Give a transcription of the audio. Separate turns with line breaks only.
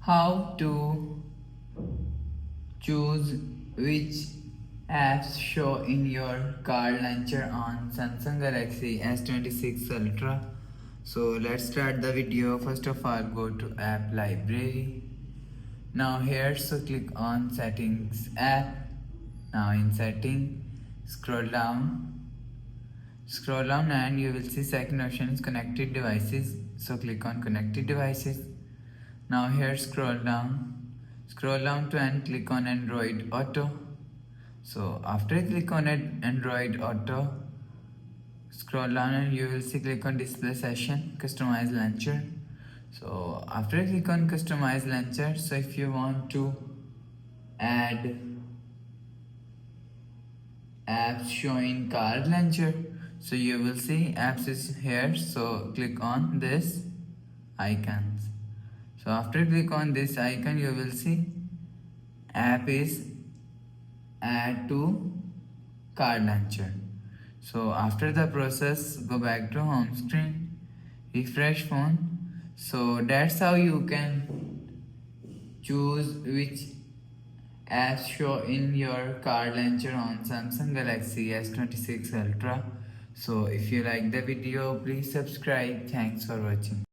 How to choose which apps show in your card launcher on Samsung Galaxy S26 Ultra. So let's start the video. First of all, go to app library. Now here, so click on settings app. Now in setting, scroll down and you will see second option is connected devices. So click on connected devices. Now here scroll down to and click on Android Auto. So after click on Android Auto, scroll down and you will see click on display session, customize launcher. So after click on customize launcher, so if you want to add apps showing card launcher, so you will see apps is here, so click on this icons. So after click on this icon, you will see app is add to card launcher. So after the process, go back to home screen, refresh phone. So that's how you can choose which apps show in your card launcher on Samsung Galaxy S26 Ultra. So if you like the video, please subscribe. Thanks for watching.